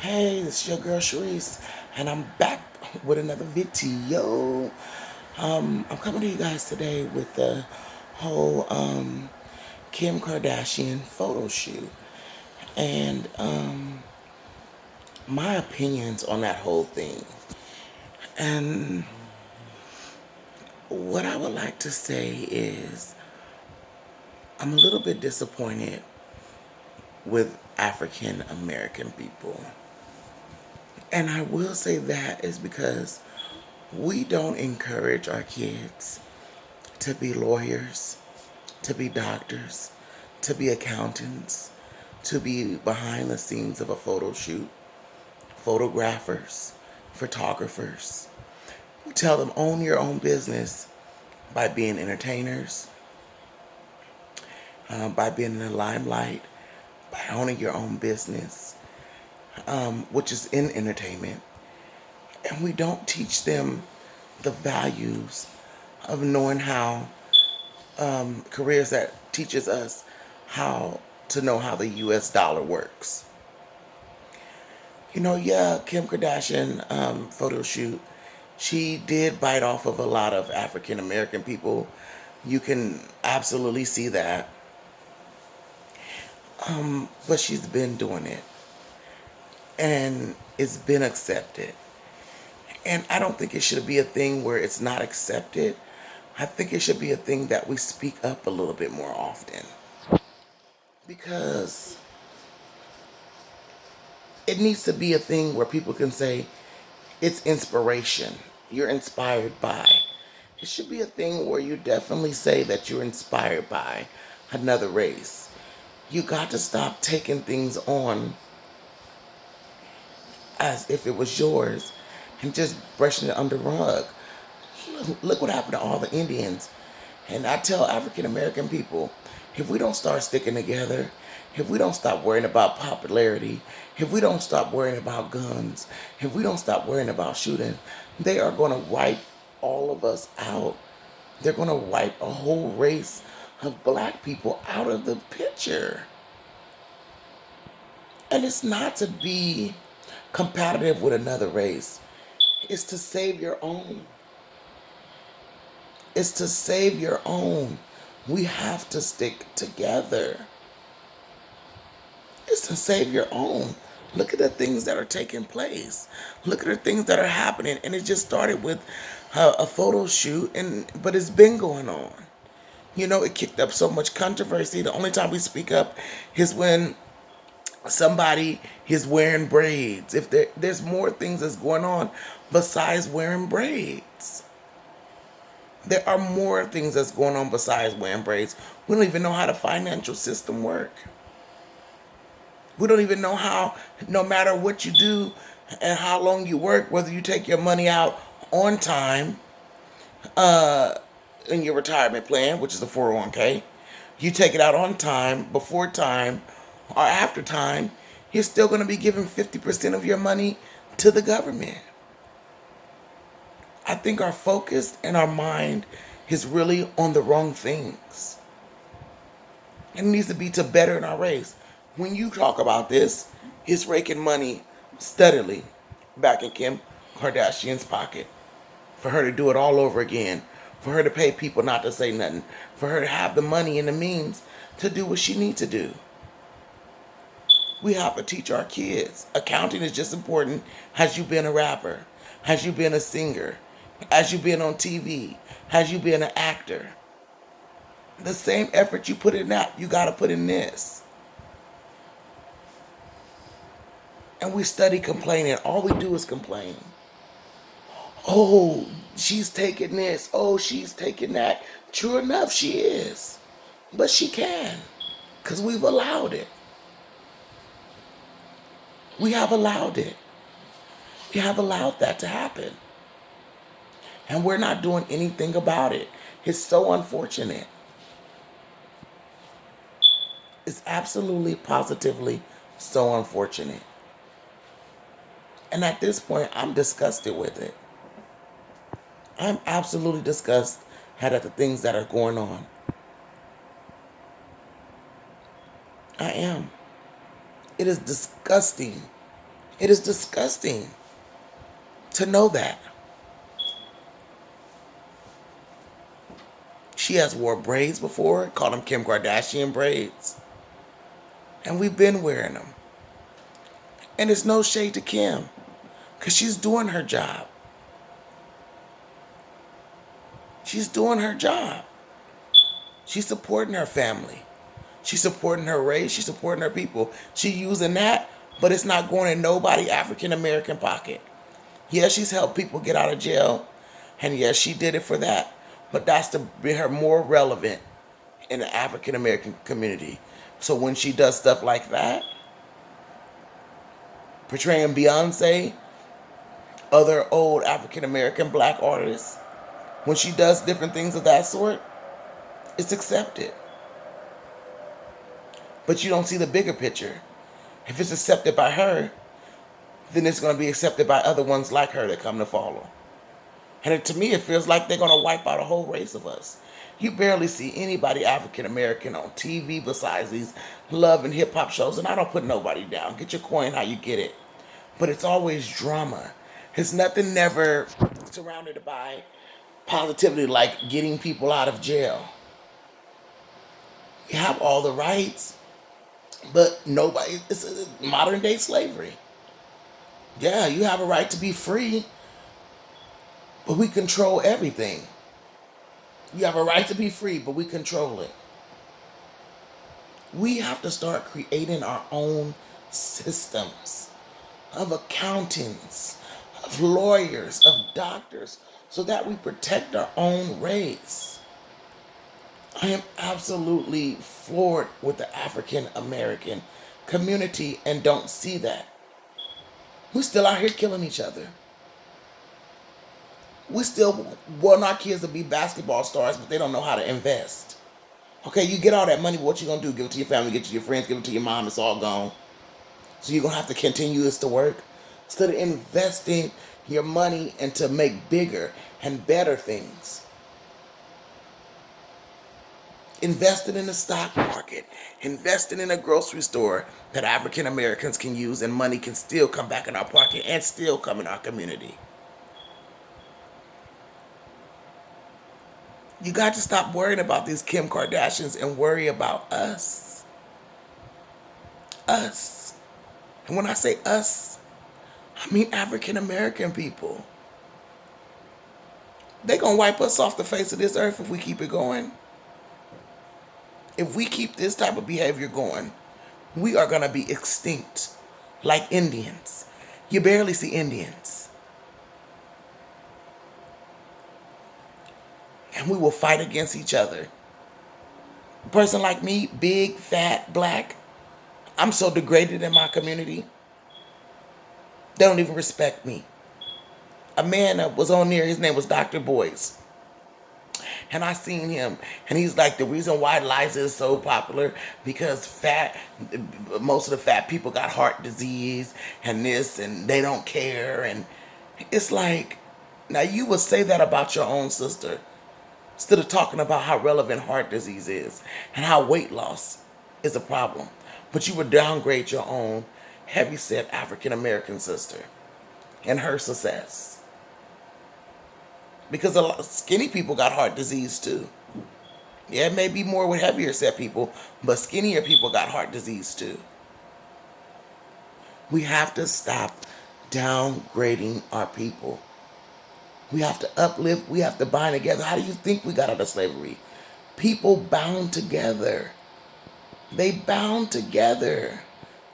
Hey, this is your girl Sharice, and I'm back with another video. I'm coming to you guys today with the whole Kim Kardashian photo shoot, and my opinions on that whole thing. And what I would like to say is, I'm a little bit disappointed with African American people. And I will say that is because we don't encourage our kids to be lawyers, to be doctors, to be accountants, to be behind the scenes of a photo shoot, photographers, photographers. We tell them own your own business by being entertainers, by being in the limelight, by owning your own business, which is in entertainment. And we don't teach them the values of knowing how careers that teaches us how to know how the U.S. dollar works. Yeah, Kim Kardashian photo shoot, she did bite off of a lot of African American people. You can absolutely see that. But she's been doing it, and it's been accepted. And I don't think it should be a thing where it's not accepted. I think it should be a thing that we speak up a little bit more often. Because it needs to be a thing where people can say, it's inspiration. You're inspired by. It should be a thing where you definitely say that you're inspired by another race. You got to stop taking things on as if it was yours and just brushing it under the rug. Look what happened to all the Indians. And I tell African American people, if we don't start sticking together, if we don't stop worrying about popularity, if we don't stop worrying about guns, if we don't stop worrying about shooting, they are going to wipe all of us out. They're going to wipe a whole race of black people out of the picture. And it's not to be competitive with another race. It's to save your own. It's to save your own. We have to stick together. It's to save your own. Look at the things that are taking place. Look at the things that are happening. And it just started with a photo shoot, but it's been going on. It kicked up so much controversy. The only time we speak up is when somebody is wearing braids. If there's more things that's going on besides wearing braids. There are more things that's going on besides wearing braids. We don't even know how the financial system works. We don't even know how, no matter what you do and how long you work, whether you take your money out on time in your retirement plan, which is a 401k, you take it out on time, before time, or after time, you're still going to be giving 50% of your money to the government. I think our focus and our mind is really on the wrong things. It needs to be to better in our race. When you talk about this, it's raking money steadily back in Kim Kardashian's pocket for her to do it all over again, for her to pay people not to say nothing, for her to have the money and the means to do what she needs to do. We have to teach our kids. Accounting is just important as you being a rapper, as you being a singer, as you being on TV, as you being an actor. The same effort you put in that, you got to put in this. And we study complaining. All we do is complain. Oh, she's taking this. Oh, she's taking that. True enough, she is. But she can. Because we've allowed it. We have allowed it. We have allowed that to happen. And we're not doing anything about it. It's so unfortunate. It's absolutely, positively so unfortunate. And at this point, I'm disgusted with it. I'm absolutely disgusted at the things that are going on. I am. It is disgusting It is disgusting to know that. She has wore braids before, called them Kim Kardashian braids. And we've been wearing them. And it's no shade to Kim, because she's doing her job. She's doing her job. She's supporting her family. She's supporting her race. She's supporting her people. She's using that, but it's not going in nobody African American pocket. Yes, she's helped people get out of jail. And yes, she did it for that. But that's to be her more relevant in the African American community. So when she does stuff like that, portraying Beyonce, other old African American black artists, when she does different things of that sort, it's accepted. But you don't see the bigger picture. If it's accepted by her, then it's going to be accepted by other ones like her that come to follow. And to me, it feels like they're going to wipe out a whole race of us. You barely see anybody African American on TV besides these love and hip hop shows. And I don't put nobody down. Get your coin how you get it. But it's always drama. It's nothing never surrounded by positivity like getting people out of jail. You have all the rights, but nobody, it's a modern day slavery. Yeah, you have a right to be free, but we control everything. You have a right to be free, but we control it. We have to start creating our own systems of accountants, of lawyers, of doctors, so that we protect our own race. I am absolutely floored with the African American community and don't see that. We're still out here killing each other. We still want our kids to be basketball stars, but they don't know how to invest. Okay, you get all that money, but what you gonna do? Give it to your family, give it to your friends, give it to your mom, it's all gone. So you're gonna have to continue this to work. Instead of investing your money and to make bigger and better things. Invested in the stock market, invested in a grocery store that African Americans can use, and money can still come back in our pocket and still come in our community. You got to stop worrying about these Kim Kardashians and worry about us. Us. And when I say us, I mean African American people. They're going to wipe us off the face of this earth if we keep it going. If we keep this type of behavior going, we are going to be extinct like Indians. You barely see Indians. And we will fight against each other. A person like me, big, fat, black, I'm so degraded in my community. They don't even respect me. A man was on there, his name was Dr. Boyce. And I seen him, and he's like, the reason why Liza is so popular, because most of the fat people got heart disease and this, and they don't care. And it's like, now you would say that about your own sister, instead of talking about how relevant heart disease is and how weight loss is a problem. But you would downgrade your own heavyset African American sister and her success. Because a lot of skinny people got heart disease too. Yeah, it may be more with heavier set people, but skinnier people got heart disease too. We have to stop downgrading our people. We have to uplift, we have to bind together. How do you think we got out of slavery? People bound together. They bound together.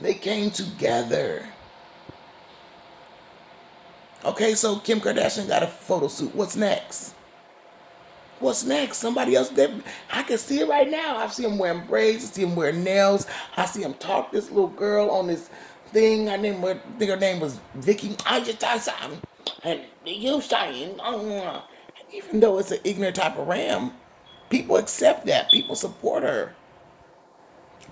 They came together. Okay, so Kim Kardashian got a photo shoot. What's next? What's next? Somebody else. I can see it right now. I see him wearing braids. I see him wearing nails. I see him talk to this little girl on this thing. I think her name was Vicky. I just thought something. And you saying, even though it's an ignorant type of ram, people accept that. People support her.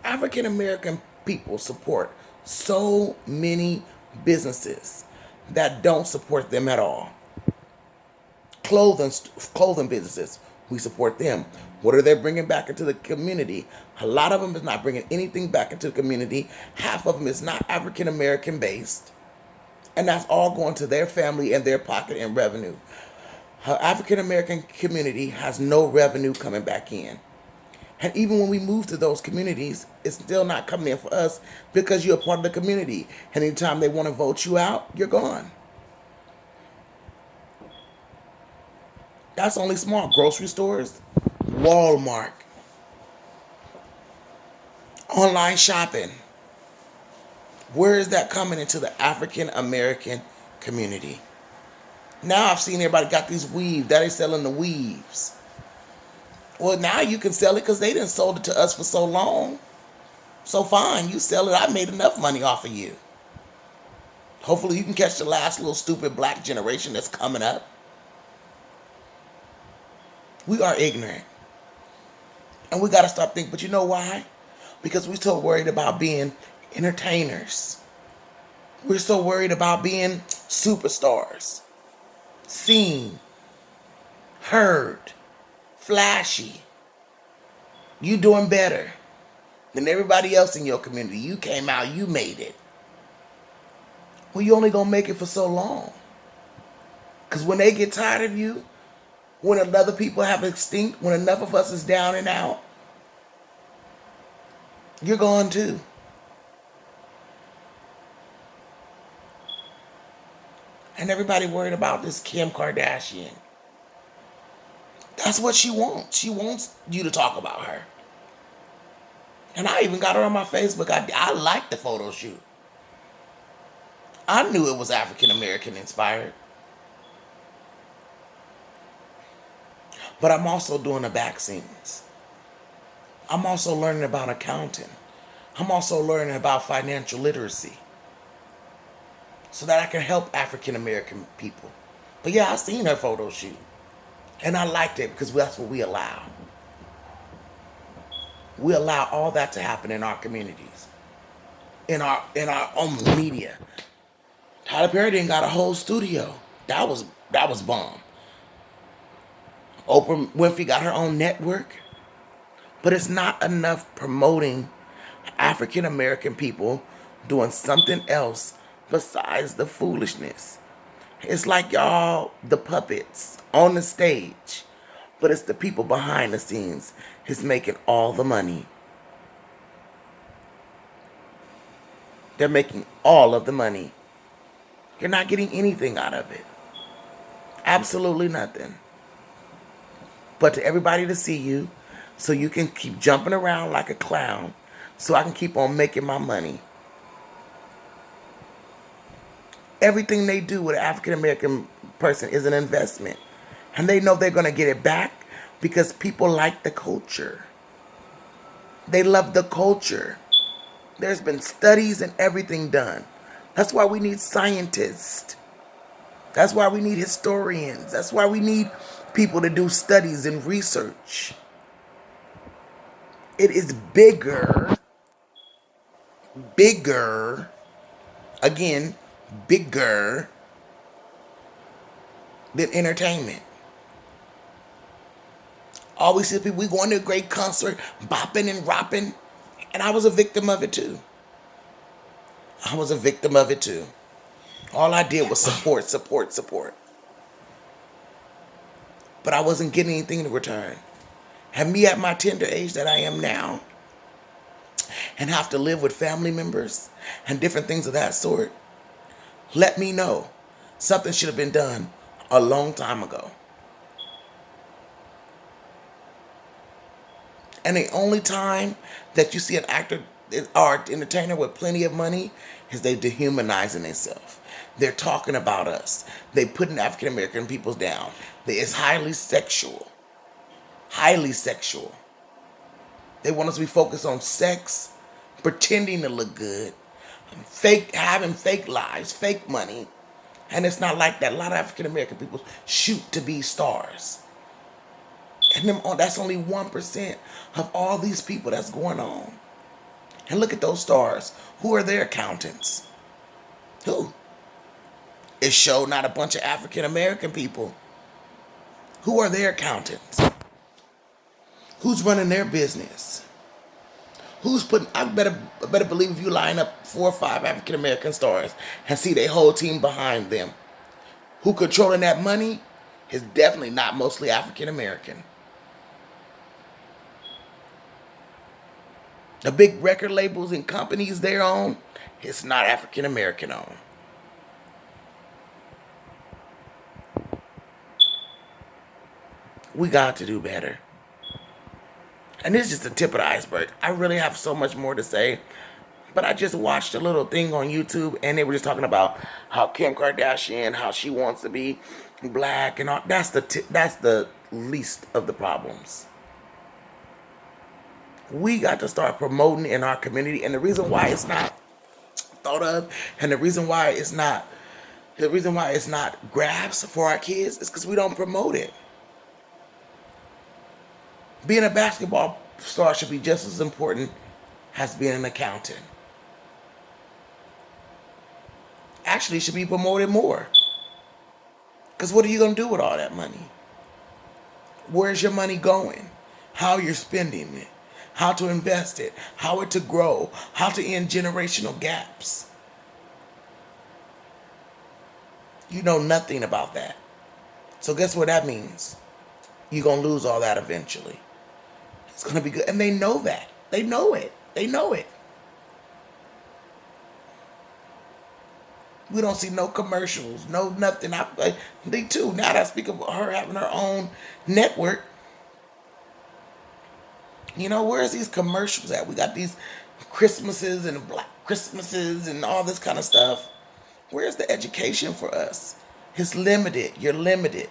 African American people support so many businesses that don't support them at all. Clothing businesses, we support them. What are they bringing back into the community? A lot of them is not bringing anything back into the community. Half of them is not African American based. And that's all going to their family and their pocket and revenue. Her African American community has no revenue coming back in. And even when we move to those communities, it's still not coming in for us because you're a part of the community. And anytime they want to vote you out, you're gone. That's only small. Grocery stores, Walmart, online shopping. Where is that coming into the African American community? Now I've seen everybody got these weaves. That they selling the weaves. Well, now you can sell it because they didn't sold it to us for so long. So fine, you sell it. I made enough money off of you. Hopefully you can catch the last little stupid black generation that's coming up. We are ignorant. And we got to stop thinking. But you know why? Because we're so worried about being entertainers. We're so worried about being superstars. Seen. Heard. Flashy. You doing better than everybody else in your community. You came out, you made it. Well, you only gonna make it for so long. Because when they get tired of you, when other people have extinct, when enough of us is down and out, you're gone too. And everybody worried about this Kim Kardashian. That's what she wants. She wants you to talk about her. And I even got her on my Facebook. I liked the photo shoot. I knew it was African American inspired. But I'm also doing the back scenes. I'm also learning about accounting. I'm also learning about financial literacy. So that I can help African American people. But yeah, I seen her photo shoot. And I liked it because that's what we allow. We allow all that to happen in our communities. In our own media. Tyler Perry didn't got a whole studio. That was bomb. Oprah Winfrey got her own network. But it's not enough promoting African American people doing something else besides the foolishness. It's like y'all, the puppets on the stage, but it's the people behind the scenes who's making all the money. They're making all of the money. You're not getting anything out of it. Absolutely nothing. But to everybody to see you, so you can keep jumping around like a clown, so I can keep on making my money. Everything they do with an African American person is an investment. And they know they're going to get it back because people like the culture. They love the culture. There's been studies and everything done. That's why we need scientists. That's why we need historians. That's why we need people to do studies and research. It is bigger, again, bigger than entertainment. Always see people, we going to a great concert, bopping and ropping, and I was a victim of it too. All I did was support. But I wasn't getting anything in return. And me at my tender age that I am now, and have to live with family members and different things of that sort, let me know something should have been done a long time ago. And the only time that you see an actor or entertainer with plenty of money is they dehumanizing themselves. They're talking about us. They putting African American people down. It's highly sexual. Highly sexual. They want us to be focused on sex, pretending to look good, having fake lives, fake money. And it's not like that. A lot of African American people shoot to be stars. And that's only 1% of all these people that's going on. And look at those stars. Who are their accountants? Who? It showed not a bunch of African American people. Who are their accountants? Who's running their business? Who's putting? I better believe if you line up 4 or 5 African American stars and see their whole team behind them, who controlling that money is definitely not mostly African American. The big record labels and companies they're on, it's not African American owned. We got to do better. And this is just the tip of the iceberg. I really have so much more to say. But I just watched a little thing on YouTube, and they were just talking about how Kim Kardashian, how she wants to be black, and all. That's the least of the problems. We got to start promoting in our community, and the reason why it's not thought of, and the reason why it's not grabs for our kids is because we don't promote it. Being a basketball star should be just as important as being an accountant. Actually, should be promoted more. Because what are you going to do with all that money? Where's your money going? How you're spending it? How to invest it? How it to grow? How to end generational gaps? You know nothing about that. So guess what that means? You're going to lose all that eventually. It's going to be good. And they know that. They know it. They know it. We don't see no commercials, no nothing. They too. Now that I speak of her having her own network, you know, where's these commercials at? We got these Christmases and Black Christmases and all this kind of stuff. Where's the education for us? It's limited. You're limited.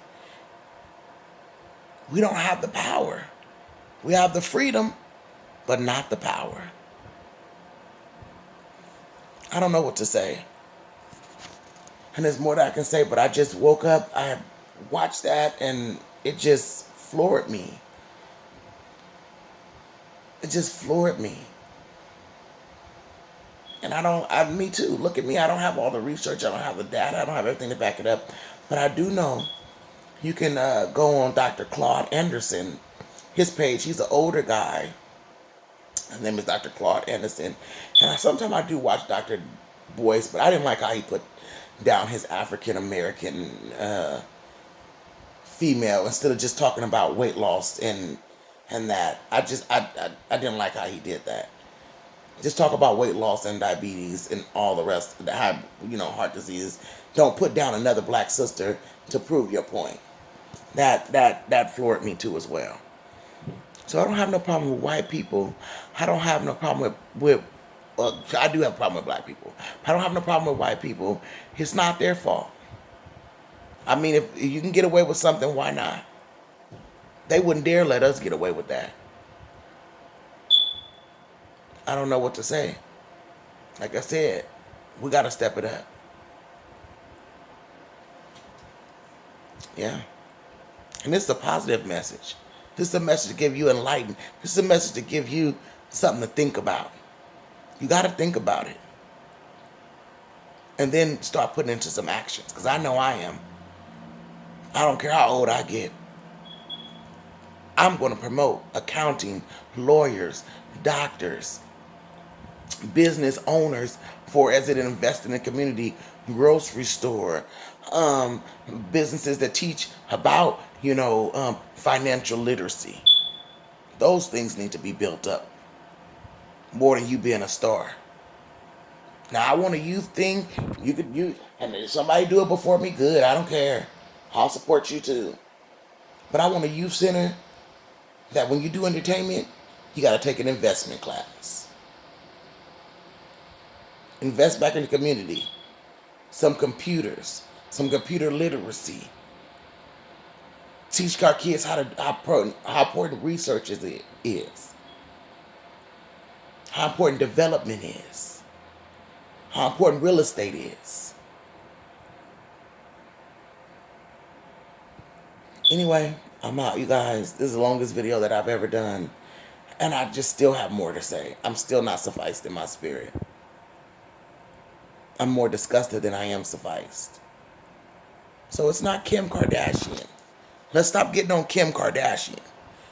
We don't have the power. We have the freedom, but not the power. I don't know what to say. And there's more that I can say, but I just woke up, I watched that, and it just floored me. It just floored me. And me too. Look at me. I don't have all the research. I don't have the data. I don't have everything to back it up. But I do know you can go on Dr. Claude Anderson, his page. He's an older guy. His name is Dr. Claude Anderson. And sometimes I do watch Dr. Boyce, but I didn't like how he put down his African American female instead of just talking about weight loss and that. I didn't like how he did that. Just talk about weight loss and diabetes and all the rest of the heart disease. Don't put down another black sister to prove your point. That floored me too as well. So I don't have no problem with white people. I don't have no problem with I do have a problem with black people. I don't have no problem with white people. It's not their fault. I mean, if you can get away with something, why not? They wouldn't dare let us get away with that. I don't know what to say. Like I said, we got to step it up. Yeah. And this is a positive message. This is a message to give you enlightened. This is a message to give you something to think about. You got to think about it. And then start putting into some actions. Because I know I am. I don't care how old I get. I'm going to promote accounting, lawyers, doctors, business owners as it invests in the community, grocery store, businesses that teach about, financial literacy. Those things need to be built up more than you being a star. Now, I want a youth thing. And if somebody do it before me, good. I don't care. I'll support you too. But I want a youth center that when you do entertainment, you got to take an investment class. Invest back in the community. Some computers, some computer literacy. Teach our kids how important research is. How important development is. How important real estate is. Anyway, I'm out, you guys. This is the longest video that I've ever done. And I just still have more to say. I'm still not sufficed in my spirit. I'm more disgusted than I am sufficed. So it's not Kim Kardashian. Let's stop getting on Kim Kardashian.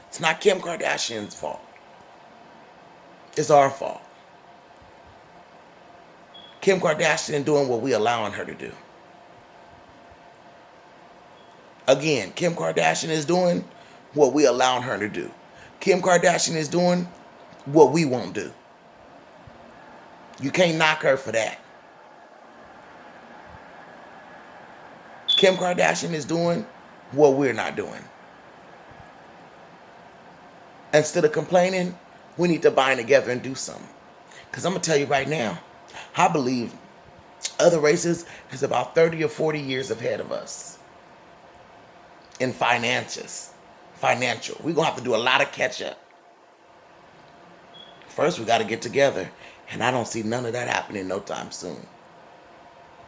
It's not Kim Kardashian's fault. It's our fault. Kim Kardashian doing what we allowing her to do. Again, Kim Kardashian is doing what we allowing her to do. Kim Kardashian is doing what we won't do. You can't knock her for that. Kim Kardashian is doing what we're not doing. Instead of complaining, we need to bind together and do something. Because I'm going to tell you right now, I believe other races is about 30 or 40 years ahead of us in financial. We're going to have to do a lot of catch up. First, we got to get together. And I don't see none of that happening no time soon.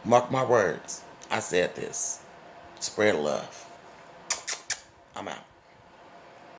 Mark my words. I said this. Spread love. I'm out.